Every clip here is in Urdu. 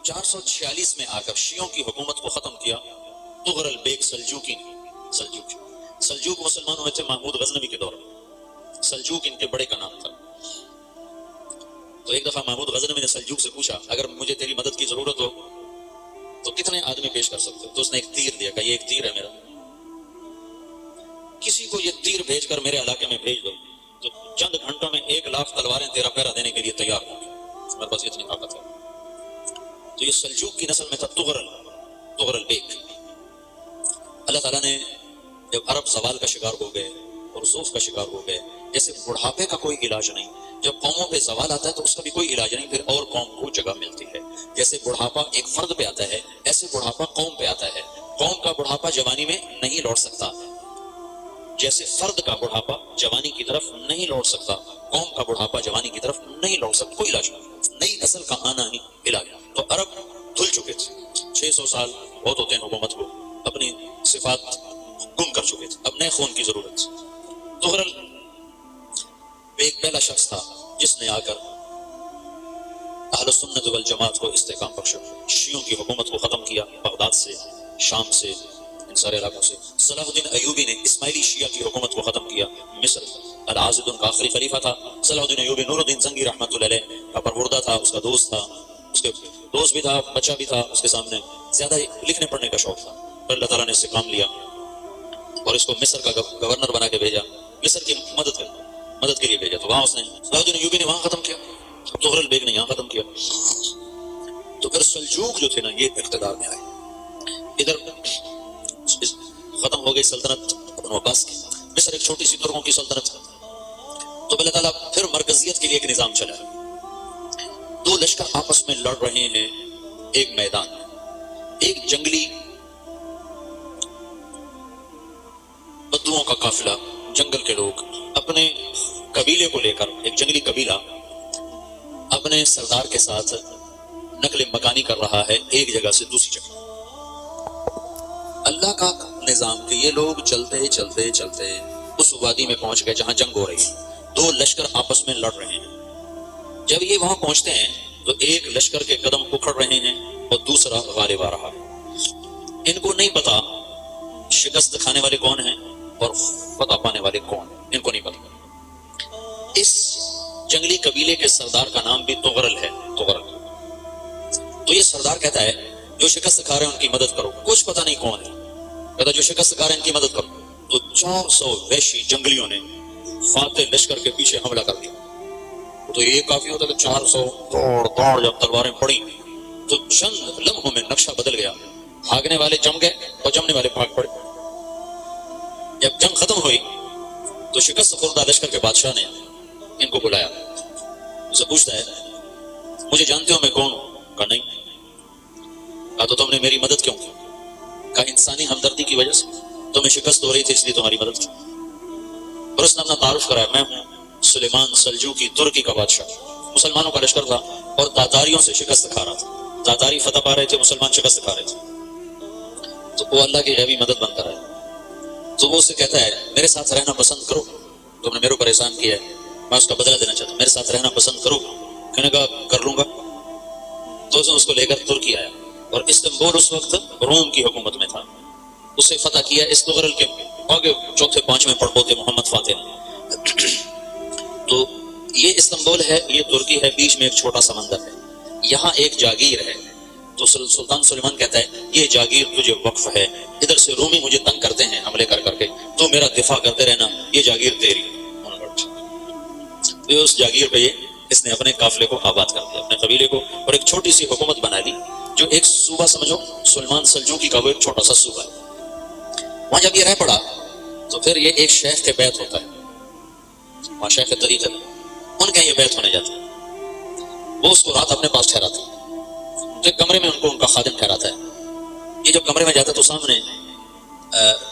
446 میں آ کر شیعوں کی حکومت کو ختم کیا طغرل بیگ سلجوقی نے۔ سلجوق مسلمانوں میں تھے محمود غزنوی کے دور میں، سلجوق ان کے بڑے کا نام تھا۔ تو ایک دفعہ محمود غزنوی نے سلجوق سے پوچھا اگر مجھے تیری مدد کی ضرورت ہو تو کتنے آدمی پیش کر سکتے ہو؟ تو اس نے ایک تیر دیا، کہا یہ ایک تیر ہے میرا، کسی کو یہ تیر بھیج کر میرے علاقے میں بھیج دو تو چند گھنٹوں میں 1,00,000 تلواریں تیرا پہرا دینے کے لیے تیار ہوں گی، میرے پاس اتنی طاقت ہے۔ تو یہ سلجوق کی نسل میں تھا طغرل بیگ۔ اللہ تعالیٰ نے جب عرب زوال کا شکار ہو گئے اور ضعف کا شکار ہو گئے، جیسے بڑھاپے کا کوئی علاج نہیں، جب قوموں پہ زوال آتا ہے تو اس کا بھی کوئی علاج نہیں، پھر اور قوم کو جگہ ملتی ہے۔ جیسے بڑھاپا ایک فرد پہ آتا ہے، ایسے بڑھاپا قوم پہ آتا ہے۔ قوم کا بڑھاپا جوانی میں نہیں لوٹ سکتا، جیسے فرد کا بڑھاپا جوانی کی طرف نہیں لوٹ سکتا، قوم کا بڑھاپا جوانی کی طرف نہیں لوٹ سکتا، کوئی علاج نہیں، نئی نسل کا آنا ہی علاج۔ تو عرب دھل چکے تھے، 600 سال بہت ہوتے ہیں حکومت کو، اپنی صفات گم کر چکے تھے، اب نئے خون کی ضرورت تھی۔ طغرل ایک پہلا شخص تھا جس نے آ کر اہل سنت والجماعت کو استحکام بخشا، شیعوں کی حکومت کو ختم کیا، بغداد سے، شام سے، ان سارے علاقوں سے۔ صلاح الدین ایوبی نے اسماعیلی شیعہ کی حکومت کو ختم کیا، مصر، العازد ان کا آخری خلیفہ تھا صلاح الدین ایوبی، نور الدین زنگی رحمۃ اللہ علیہ کا پروردہ تھا، اس کا دوست تھا، اس کے دوست بھی تھا، بچہ بھی تھا، اس کے سامنے زیادہ لکھنے پڑھنے کا شوق تھا، پر اللہ تعالیٰ نے اسے کام لیا اور اس کو مصر کا گورنر بنا کے بھیجا، مصر کی مدد کے لیے بھیجا، تو وہاں اس نے صلاح الدین ایوبی نے وہاں ختم کیا، طغرل بیگ نے یہاں ختم کیا۔ تو پھر سلجوق جو تھے نا یہ اقتدار میں آئے، ادھر ختم ہو گئی سلطنت ابن عباس کی، مصر ایک چھوٹی سی ترکوں کی سلطنت ہے، تو اللہ تعالیٰ پھر مرکزیت کے لیے ایک نظام چلا، دو لشکر آپس میں لڑ رہے ہیں ایک میدان میں، ایک جنگلی بدوؤں کا قافلہ، جنگل کے لوگ اپنے قبیلے کو لے کر، ایک جنگلی قبیلہ اپنے سردار کے ساتھ نقل مکانی کر رہا ہے ایک جگہ سے دوسری جگہ۔ اللہ کا نظام کہ یہ لوگ چلتے چلتے چلتے اس وادی میں پہنچ گئے جہاں جنگ ہو رہی ہے، دو لشکر آپس میں لڑ رہے ہیں۔ جب یہ وہاں پہنچتے ہیں تو ایک لشکر کے قدم اکھڑ رہے ہیں اور دوسرا غالب آ رہا ہے۔ ان کو نہیں پتا شکست کھانے والے کون ہیں اور فتح پانے والے کون ہیں، ان کو نہیں پتا۔ اس جنگلی قبیلے کے سردار کا نام بھی طغرل ہے، طغرل۔ تو یہ سردار کہتا ہے جو شکست کھا رہے ہیں ان کی مدد کرو، کچھ پتہ نہیں کون ہے، کہتا جو شکست کھا رہے ہیں ان کی مدد کرو۔ تو 400 وحشی جنگلیوں نے فاتح لشکر کے پیچھے حملہ کر دیا، تو یہ کافی ہوتا کہ 400 دوڑ جب تلواریں پڑی تو چند لمحوں میں نقشہ بدل گیا، بھاگنے والے جم گئے اور جمنے والے بھاگ پڑے۔ جب جنگ ختم ہوئی تو شکست خوردہ لشکر کے بادشاہ نے ان کو بلایا، اسے پوچھتا ہے مجھے جانتے ہو میں کون ہوں؟ کہا نہیں۔ کہا تو تم نے میری مدد کیوں کی؟ کہا انسانی ہمدردی کی وجہ سے، تمہیں شکست ہو رہی تھی اس لیے تمہاری مدد کی۔ اور اس نے اپنا تعارف کرایا، میں ہوں سلیمان سلجوقی، ترکی کا بادشاہ، مسلمانوں کا لشکر تھا اور تاتاریوں سے شکست کھا رہا تھا، تاتاری فتح پا رہے تھے، مسلمان شکست کھا رہے تھے، تو وہ اللہ کی غیبی مدد بن کر آیا۔ تو وہ اسے کہتا ہے میرے ساتھ رہنا پسند کرو، تم نے میرے اوپر احسان کیا ہے، میں اس کا بدلہ دینا چاہتا ہوں، میرے ساتھ رہنا پسند کرو؟ کہنے کا کر لوں گا۔ تو اس کو لے کر ترکی آیا اور استنبول اس وقت روم کی حکومت میں تھا، اسے فتح کیا اس طغرل کے آگے چوتھے پانچویں پڑپوتے محمد فاتح نے۔ تو یہ استنبول ہے، یہ ترکی ہے، بیچ میں ایک چھوٹا سمندر ہے، یہاں ایک جاگیر ہے۔ تو سلطان سلیمان کہتا ہے یہ جاگیر تجھے وقف ہے، ادھر سے رومی مجھے تنگ کرتے ہیں حملے کر کر کے، تو میرا دفاع کرتے رہنا، یہ جاگیر تیری۔ اس جاگیر پہ اس نے اپنے قافلے کو آباد کر دیا، اپنے قبیلے کو، اور ایک چھوٹی سی حکومت بنا لی، جو ایک صوبہ سمجھو سلیمان سلجوقی کا وہ ایک چھوٹا سا صوبہ ہے۔ وہاں جب یہ رہ پڑا تو پھر یہ ایک شیخ کے بیت ہوتا ہے، وہاں شیخ طریقت، ان کے یہ بیت ہونے جاتا ہے، وہ اس کو رات اپنے پاس ٹھہراتا ہے، تو ایک کمرے میں ان کو ان کا خادم ٹھہراتا ہے۔ یہ جب کمرے میں جاتا ہے تو سامنے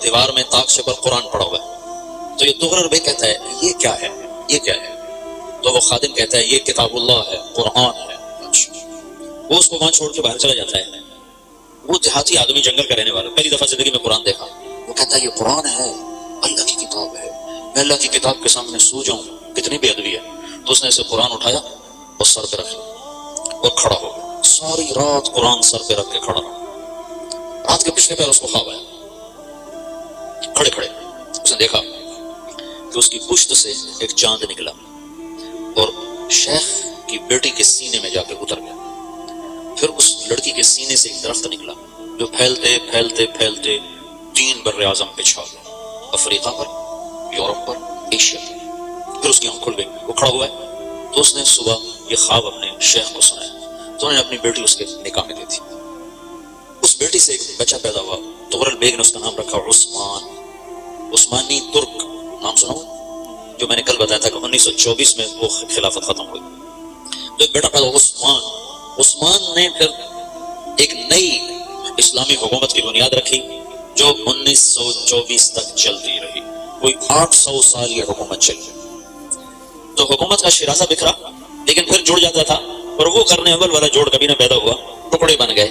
دیوار میں طاقچے پر قرآن پڑا ہوا ہے، تو یہ طغرل بیگ کہتا ہے یہ کیا ہے، یہ کیا ہے؟ تو وہ خادم کہتا ہے یہ کتاب اللہ ہے، قرآن ہے۔ وہ اس کو وہاں چھوڑ کے باہر چلا جاتا ہے۔ وہ دیہاتی آدمی، جنگل کا رہنے والا، پہلی دفعہ زندگی میں قرآن دیکھا، وہ کہتا ہے یہ قرآن ہے، اللہ کی کتاب ہے، میں اللہ کی کتاب کے سامنے سو جاؤں، کتنی بے ادبی ہے۔ تو اس نے اسے قرآن اٹھایا اور سر پہ رکھ لیا اور کھڑا ہو گیا، ساری رات قرآن سر پہ رکھ کے کھڑا رہا. رات کے پچھلے پیر اس کو خواب آیا. کھڑے کھڑے اس نے دیکھا کہ اس کی پشت سے ایک چاند نکلا اور شیخ کی بیٹی کے سینے میں جا کے اتر گیا. پھر اس لڑکی کے سینے سے ایک درخت نکلا جو پھیلتے پھیلتے پھیلتے 3 بر اعظم پہ چھا گیا، افریقہ پر، یورپ پر، ایشیا پر. پھر اس کی آنکھ کھل گئی، وہ کھڑا ہوا ہے. تو اس نے صبح یہ خواب اپنے شیخ کو سنایا تو انہوں نے اپنی بیٹی اس کے نکاح میں دی تھی. اس بیٹی سے ایک بچہ پیدا ہوا. تغرل بیگ نے اس کا نام رکھا عثمان. عثمانی ترک نام سنا ہو، جو میں نے کل بتایا تھا کہ 1924 میں وہ خلافت ختم ہوئی. تو ایک بیٹا پیدا ہوا عثمان. عثمان نے پھر ایک نئی اسلامی حکومت کی بنیاد رکھی جو 1924 تک چلتی رہی. کوئی 800 سال یہ حکومت چلی. تو حکومت کا شرازہ بکھرا لیکن پھر جڑ جاتا تھا، اور وہ کرنے اول والا جوڑ کبھی نہ پیدا ہوا، ٹکڑے بن گئے.